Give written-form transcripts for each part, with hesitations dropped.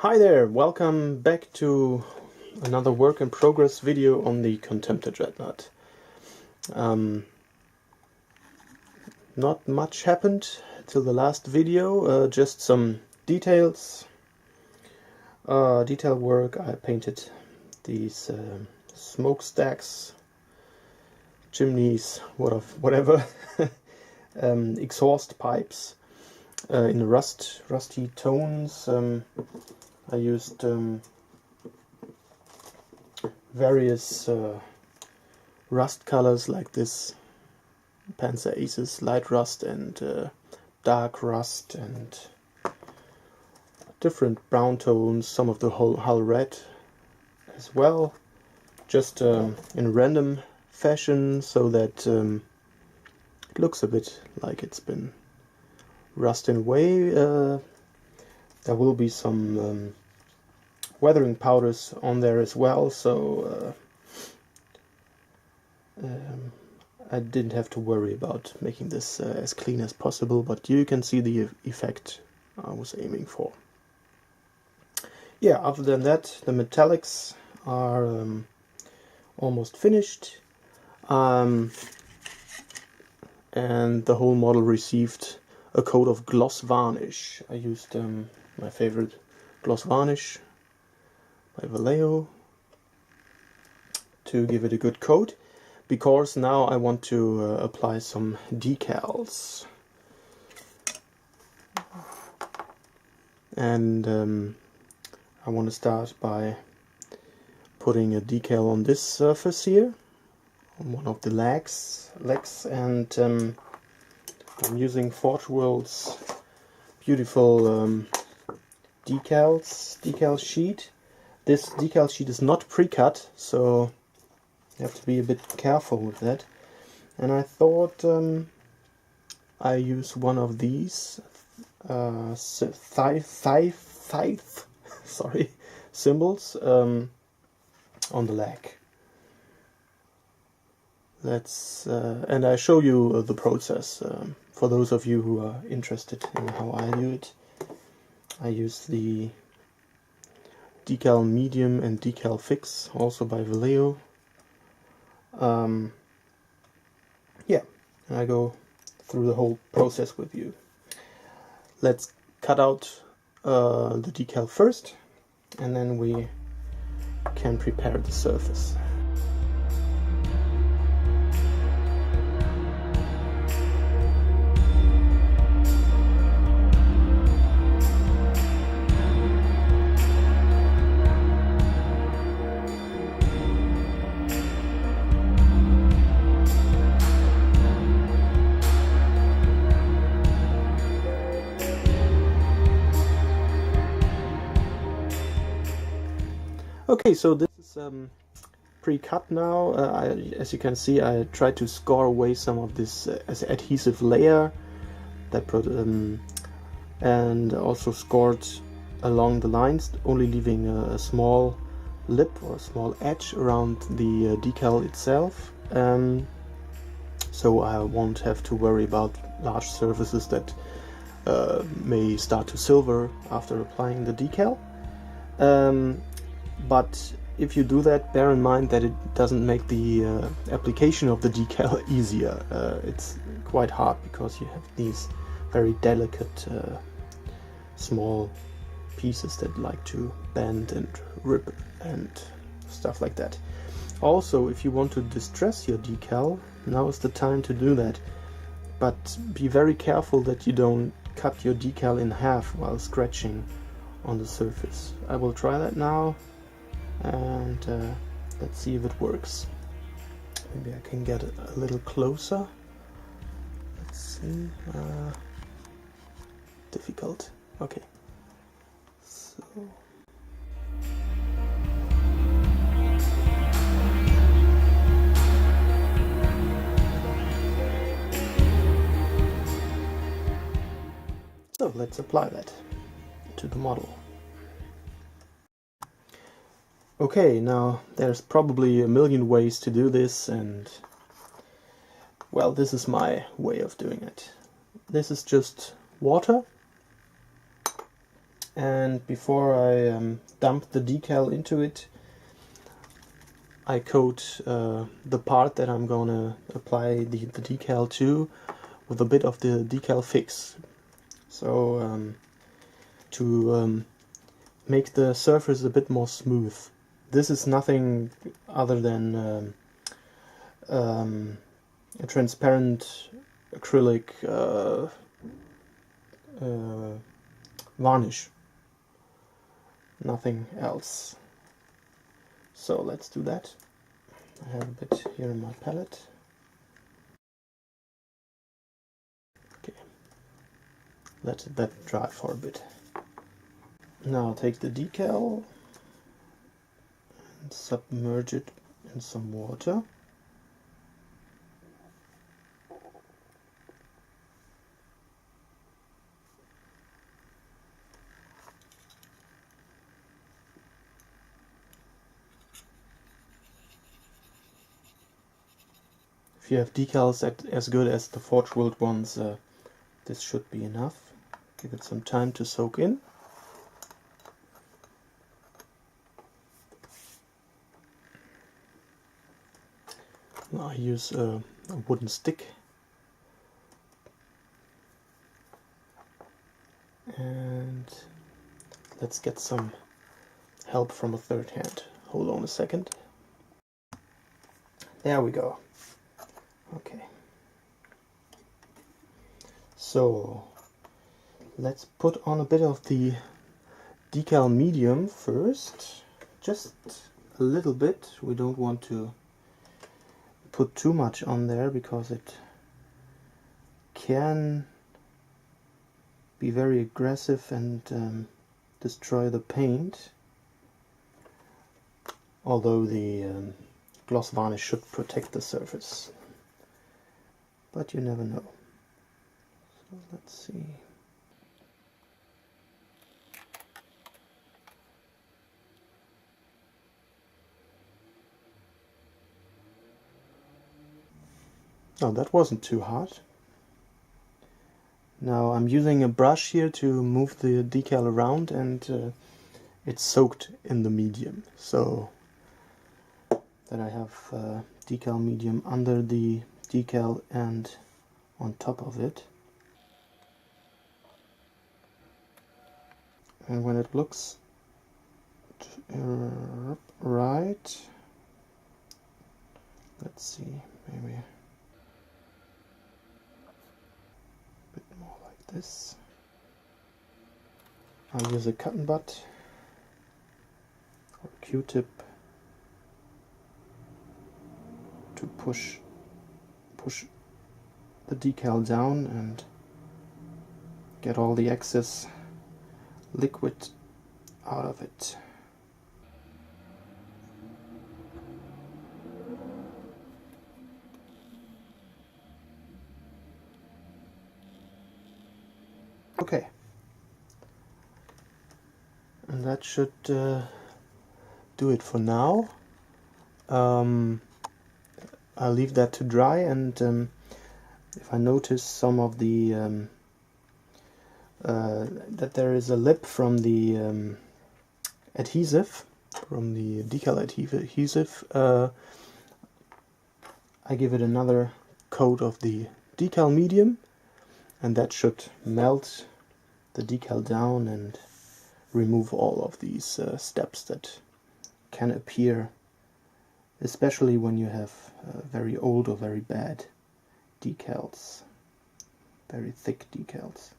Hi there, welcome back to another work in progress video on the Contemptor Dreadnought. Not much happened till the last video, just some details, detail work. I painted these smokestacks, chimneys, whatever, exhaust pipes in rusty tones. I used various rust colors like this Panzer Aces light rust and dark rust and different brown tones, some of the hull red as well, just in random fashion so that it looks a bit like it's been rusted away. There will be some weathering powders on there as well, so I didn't have to worry about making this as clean as possible, but you can see the effect I was aiming for. Yeah, other than that, the metallics are almost finished, and the whole model received a coat of gloss varnish. I used my favorite gloss varnish by Vallejo to give it a good coat, because now I want to apply some decals. And I want to start by putting a decal on this surface here, on one of the legs, and I'm using Forgeworld's beautiful decal sheet. This decal sheet is not pre-cut, so you have to be a bit careful with that. And I thought I use one of these symbols on the leg. And I show you the process for those of you who are interested in how I do it. I use the decal medium and decal fix, also by Vallejo. Yeah, and I go through the whole process with you. Let's cut out the decal first, and then we can prepare the surface. Okay, so this is pre-cut now. As you can see, I tried to score away some of this adhesive layer that and also scored along the lines, only leaving a small lip or a small edge around the decal itself. So I won't have to worry about large surfaces that may start to silver after applying the decal. But if you do that, bear in mind that it doesn't make the application of the decal easier. It's quite hard because you have these very delicate small pieces that like to bend and rip and stuff like that. Also, if you want to distress your decal, now is the time to do that. But be very careful that you don't cut your decal in half while scratching on the surface. I will try that now. And let's see if it works. Maybe I can get a little closer. Let's see. Difficult. Okay. So. So let's apply that to the model. Okay, now there's probably a million ways to do this, and well, this is my way of doing it. This is just water and before I dump the decal into it, I coat the part that I'm gonna apply the decal to with a bit of the decal fix. So to make the surface a bit more smooth. This is nothing other than a transparent acrylic varnish. Nothing else. So let's do that. I have a bit here in my palette. Okay, let that dry for a bit. Now take the decal and submerge it in some water. If you have decals as good as the Forgeworld ones, this should be enough. Give it some time to soak in. I use a wooden stick and let's get some help from a third hand. Hold on a second. There we go. Okay. So let's put on a bit of the decal medium first. Just a little bit. We don't want to put too much on there because it can be very aggressive and destroy the paint. Although the gloss varnish should protect the surface. But you never know. So let's see. Oh, that wasn't too hard. Now I'm using a brush here to move the decal around, and it's soaked in the medium. So that I have decal medium under the decal and on top of it. And when it looks right, let's see, maybe a bit more like this. I'll use a cotton bud or a Q-tip to push the decal down and get all the excess liquid out of it. Okay, and that should do it for now. I'll leave that to dry, and if I notice some of the that there is a lip from the adhesive, from the decal adhesive, I give it another coat of the decal medium, and that should melt the decal down and remove all of these steps that can appear, especially when you have very old or very bad decals, very thick decals.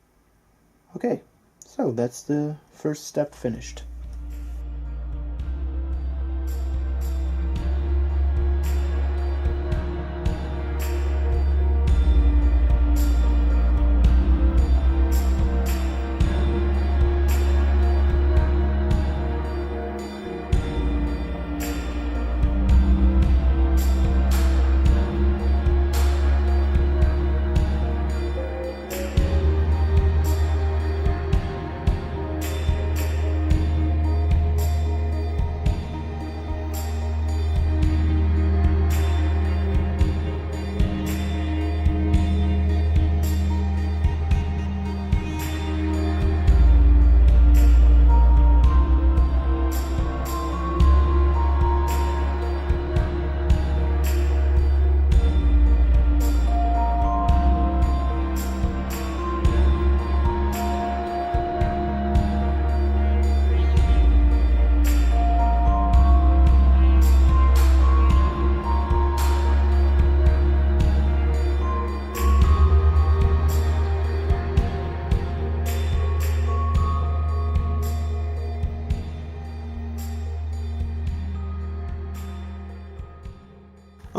Okay, so that's the first step finished.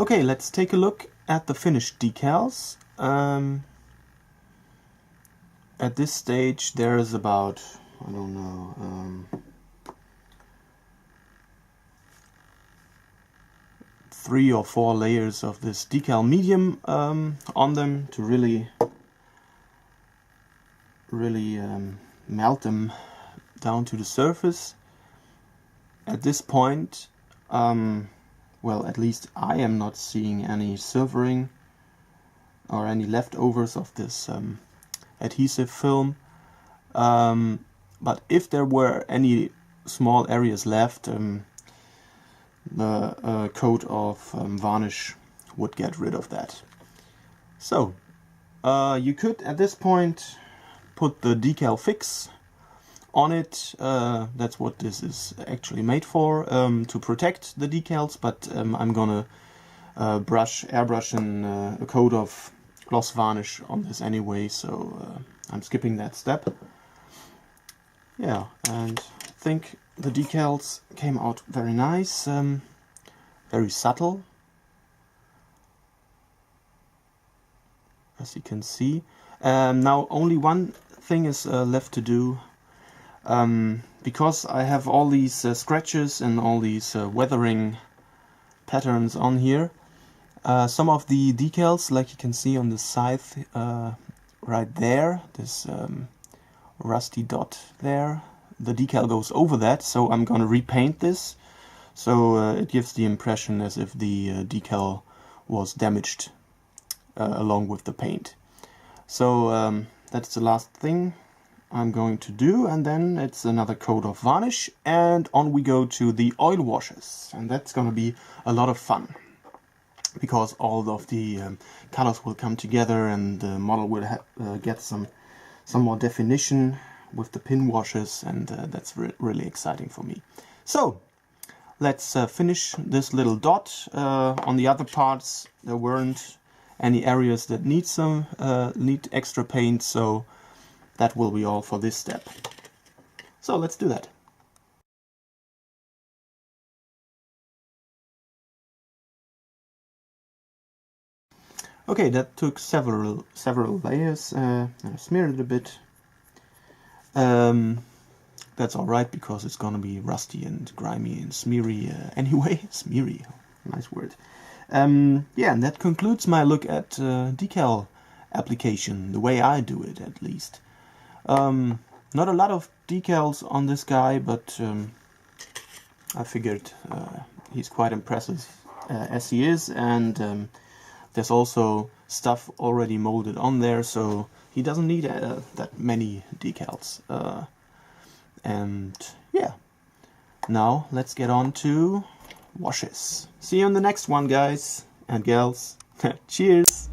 Okay, let's take a look at the finished decals. At this stage there is about, I don't know, 3 or 4 layers of this decal medium on them to really melt them down to the surface. At this point, well, at least I am not seeing any silvering or any leftovers of this adhesive film. But if there were any small areas left, the coat of varnish would get rid of that. So you could at this point put the decal fix on it. That's what this is actually made for, to protect the decals, but I'm gonna airbrush a coat of gloss varnish on this anyway, so I'm skipping that step. Yeah, and I think the decals came out very nice, very subtle, as you can see. Now only one thing is left to do, because I have all these scratches and all these weathering patterns on here. Some of the decals, like you can see on the side right there, this rusty dot there, the decal goes over that, so I'm gonna repaint this, so it gives the impression as if the decal was damaged along with the paint. So that's the last thing I'm going to do, and then it's another coat of varnish, and on we go to the oil washes, and that's gonna be a lot of fun, because all of the colors will come together and the model will get some more definition with the pin washes, and that's really exciting for me. So let's finish this little dot. On the other parts there weren't any areas that need extra paint, so that will be all for this step. So let's do that. Okay, that took several layers. I smeared it a bit. That's alright, because it's gonna be rusty and grimy and smeary anyway. Smeary, nice word. Yeah, and that concludes my look at decal application, the way I do it at least. Not a lot of decals on this guy, but I figured he's quite impressive as he is, and there's also stuff already molded on there, so he doesn't need that many decals. And yeah, now let's get on to washes. See you on the next one, guys and gals. Cheers!